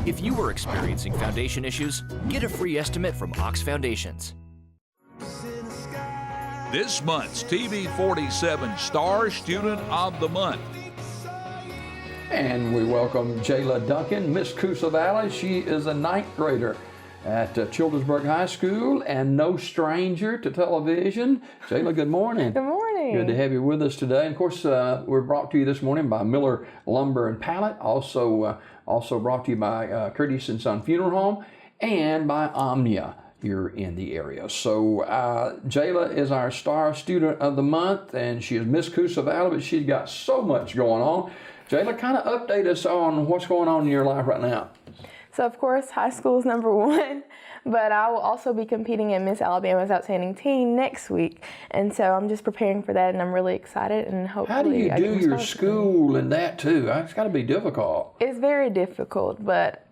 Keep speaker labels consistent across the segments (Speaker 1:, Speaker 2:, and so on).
Speaker 1: If you are experiencing foundation issues, get a free estimate from Ox Foundations.
Speaker 2: This month's TV 47 Star Student of the Month.
Speaker 3: And we welcome Jayla Duncan, Miss Coosa Valley. She is a ninth grader at Childersburg High School and no stranger to television. Jayla, good morning.
Speaker 4: Good morning.
Speaker 3: Good to have you with us today. And of course, we're brought to you this morning by Miller Lumber and Pallet, also brought to you by Curtis & Son Funeral Home, and by Omnia here in the area. So Jayla is our Star Student of the Month, and she is Miss Coosa Valley, but she's got so much going on. Jayla, kind of update us on what's going on in your life right now.
Speaker 4: So of course, high school is number one, but I will also be competing in Miss Alabama's Outstanding Teen next week. And so I'm just preparing for that, and I'm really excited, and hopefully
Speaker 3: How do you do your school and that too? It's got to be difficult.
Speaker 4: It's very difficult, but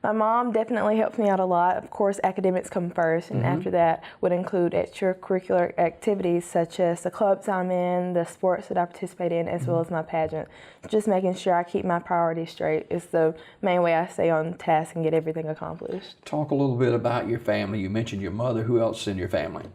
Speaker 4: my mom definitely helps me out a lot. Of course, academics come first, and after that would include extracurricular activities such as the clubs I'm in, the sports that I participate in, as well as my pageant. Just making sure I keep my priorities straight is the main way I stay on task and get everything accomplished.
Speaker 3: Talk a little bit about your family. You mentioned your mother. Who else in your family?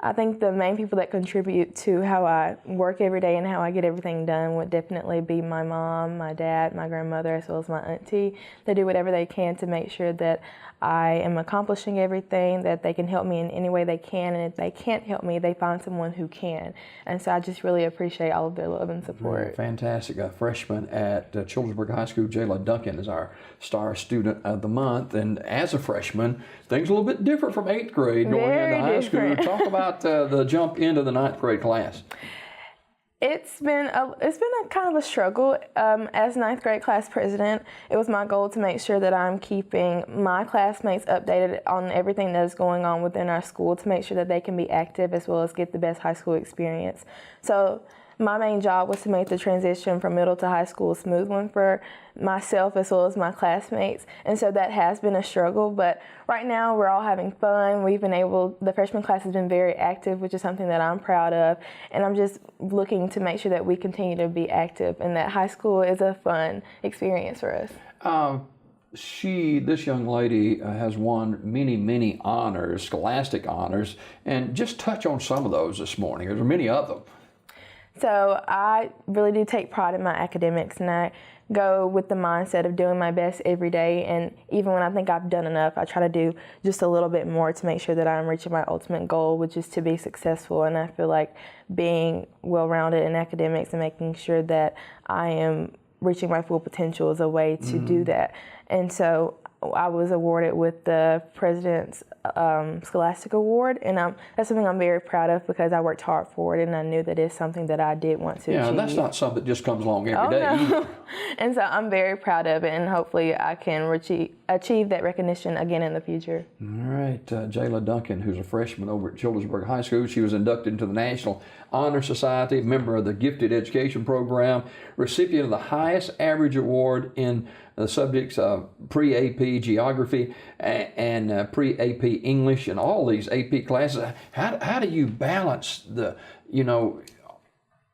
Speaker 4: I think the main people that contribute to how I work every day and how I get everything done would definitely be my mom, my dad, my grandmother, as well as my auntie. They do whatever they can to make sure that I am accomplishing everything, that they can help me in any way they can, and if they can't help me, they find someone who can. And so I just really appreciate all of their love and support.
Speaker 3: Yeah, fantastic. A freshman at Childersburg High School, Jayla Duncan, is our Star Student of the Month. And as a freshman, things a little bit different from 8th grade going into high school. Talk about the jump into the 9th grade class.
Speaker 4: It's been a kind of a struggle. As 9th grade class president, it was my goal to make sure that I'm keeping my classmates updated on everything that is going on within our school, to make sure that they can be active as well as get the best high school experience. So my main job was to make the transition from middle to high school a smooth one for myself as well as my classmates. And so that has been a struggle, but right now we're all having fun. The freshman class has been very active, which is something that I'm proud of. And I'm just looking to make sure that we continue to be active and that high school is a fun experience for us.
Speaker 3: This young lady has won many honors, scholastic honors, and just touch on some of those this morning. There's many of them.
Speaker 4: So I really do take pride in my academics, and I go with the mindset of doing my best every day. And even when I think I've done enough, I try to do just a little bit more to make sure that I'm reaching my ultimate goal, which is to be successful. And I feel like being well-rounded in academics and making sure that I am reaching my full potential is a way to do that. And so I was awarded with the President's Scholastic Award, and that's something I'm very proud of because I worked hard for it, and I knew that it's something that I did want to achieve.
Speaker 3: Yeah, that's not something that just comes along every day.
Speaker 4: No. And so I'm very proud of it, and hopefully I can achieve that recognition again in the future.
Speaker 3: All right, Jayla Duncan, who's a freshman over at Childersburg High School. She was inducted into the National Honor Society, member of the Gifted Education Program, recipient of the highest average award in the subjects of pre-AP Geography and pre-AP English and all these AP classes. How do you balance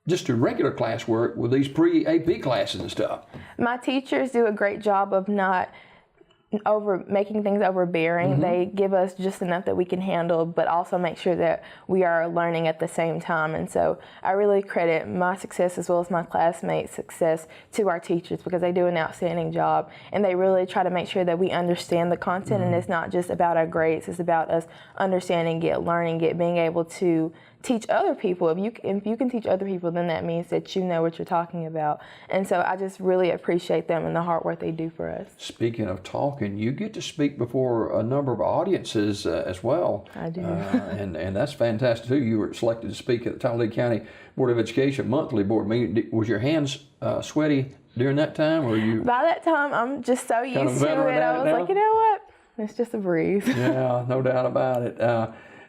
Speaker 3: just the regular classwork with these pre-AP classes and stuff?
Speaker 4: My teachers do a great job of not making things overbearing. They give us just enough that we can handle, but also make sure that we are learning at the same time. And so I really credit my success as well as my classmates' success to our teachers, because they do an outstanding job, and they really try to make sure that we understand the content, and it's not just about our grades, it's about us understanding it, learning it, being able to teach other people. If you can teach other people, then that means that you know what you're talking about. And so I just really appreciate them and the hard work they do for us.
Speaker 3: Speaking of talking, you get to speak before a number of audiences as well.
Speaker 4: I do.
Speaker 3: And that's fantastic too. You were selected to speak at the Talladega County Board of Education monthly board meeting. Was your hands sweaty during that time, or you?
Speaker 4: By that time, I'm just so used to it. I was like, you know what? It's just a breeze.
Speaker 3: Yeah, no doubt about it.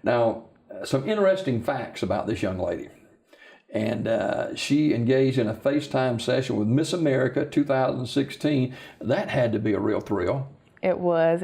Speaker 3: Now, some interesting facts about this young lady. And she engaged in a FaceTime session with Miss America 2016. That had to be a real thrill.
Speaker 4: It was.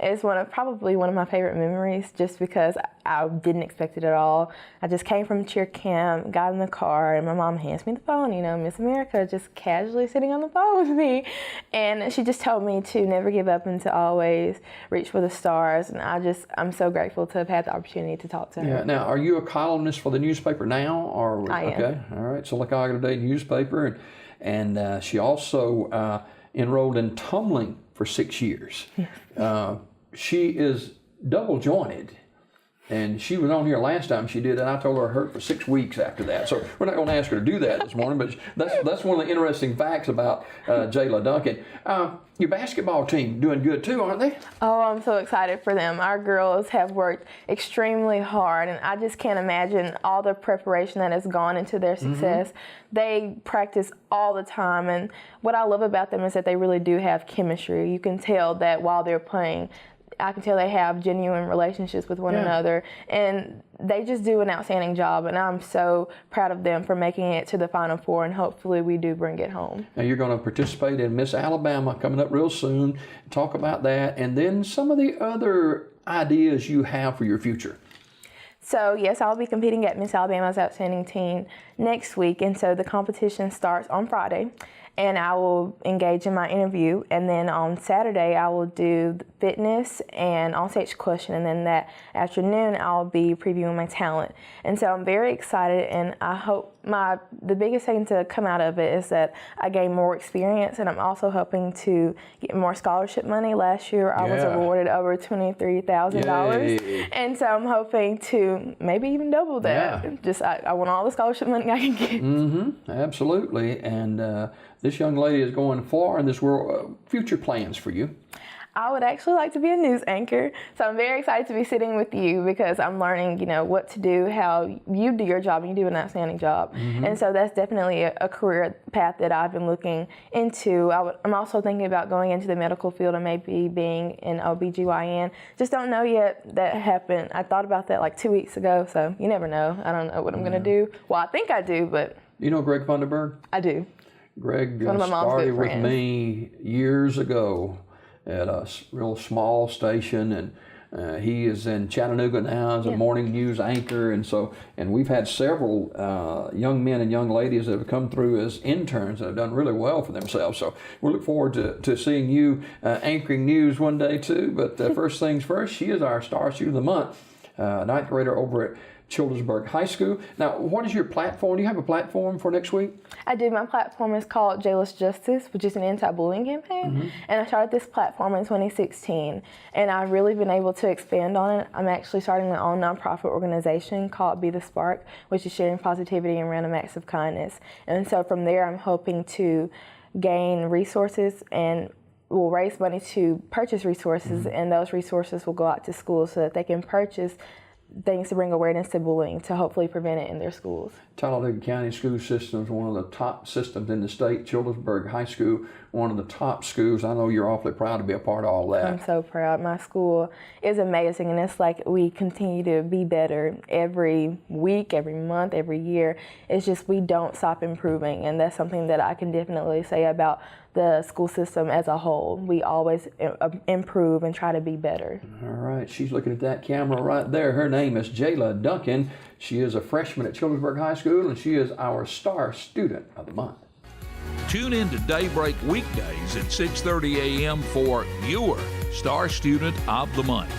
Speaker 4: It's probably one of my favorite memories, just because I didn't expect it at all. I just came from cheer camp, got in the car, and my mom hands me the phone, Miss America just casually sitting on the phone with me. And she just told me to never give up and to always reach for the stars. And I'm so grateful to have had the opportunity to talk to her.
Speaker 3: Yeah. Now, are you a columnist for the newspaper now? Or
Speaker 4: I am.
Speaker 3: Okay. All right. So, Silicaca Today newspaper. And she also enrolled in tumbling for 6 years. She is double jointed, and she was on here last time she did, and I told her it hurt for 6 weeks after that. So we're not going to ask her to do that this morning, but that's one of the interesting facts about Jayla Duncan. Your basketball team doing good too, aren't they?
Speaker 4: Oh, I'm so excited for them. Our girls have worked extremely hard, and I just can't imagine all the preparation that has gone into their success. They practice all the time, and what I love about them is that they really do have chemistry. You can tell that while they're playing, I can tell they have genuine relationships with one another, and they just do an outstanding job, and I'm so proud of them for making it to the Final Four, and hopefully we do bring it home.
Speaker 3: Now you're going to participate in Miss Alabama coming up real soon. Talk about that, and then some of the other ideas you have for your future.
Speaker 4: So yes, I'll be competing at Miss Alabama's Outstanding Teen next week, and so the competition starts on Friday, and I will engage in my interview, and then on Saturday I will do the fitness and on-stage question, and then that afternoon I'll be previewing my talent. And so I'm very excited, and I hope the biggest thing to come out of it is that I gain more experience, and I'm also hoping to get more scholarship money. Last year I was awarded over $23,000, and so I'm hoping to maybe even double that. I want all the scholarship money I can get.
Speaker 3: Absolutely. And this young lady is going far in this world. Future plans for you?
Speaker 4: I would actually like to be a news anchor, so I'm very excited to be sitting with you because I'm learning, what to do, how you do your job, and you do an outstanding job. And so that's definitely a career path that I've been looking into. I'm also thinking about going into the medical field and maybe being an OBGYN. Just don't know yet. That happened. I thought about that like 2 weeks ago, so you never know. I don't know what I'm going to do. Well, I think I do, but... You
Speaker 3: know Greg Funderburg?
Speaker 4: I do.
Speaker 3: Greg started with me years ago at a real small station, and he is in Chattanooga now as a morning news anchor, and we've had several young men and young ladies that have come through as interns that have done really well for themselves. So we look forward to seeing you anchoring news one day too. But first things first, she is our Star Student of the Month, ninth grader over at Childersburg High School. Now, what is your platform? Do you have a platform for next week?
Speaker 4: I do. My platform is called Jayla's Justice, which is an anti-bullying campaign. And I started this platform in 2016, and I've really been able to expand on it. I'm actually starting my own nonprofit organization called Be the Spark, which is sharing positivity and random acts of kindness. And so from there, I'm hoping to gain resources and will raise money to purchase resources, and those resources will go out to schools so that they can purchase things to bring awareness to bullying to hopefully prevent it in their schools.
Speaker 3: Talladega County school system is one of the top systems in the state. Childersburg High School, one of the top schools. I know you're awfully proud to be a part of all that.
Speaker 4: I'm so proud. My school is amazing, and it's like we continue to be better every week, every month, every year. It's just we don't stop improving, and that's something that I can definitely say about the school system as a whole. We always improve and try to be better.
Speaker 3: All right, she's looking at that camera right there. Her name is Jayla Duncan. She is a freshman at Childersburg High School, and she is our Star Student of the Month.
Speaker 2: Tune in to Daybreak weekdays at 6:30 a.m. for your Star Student of the Month.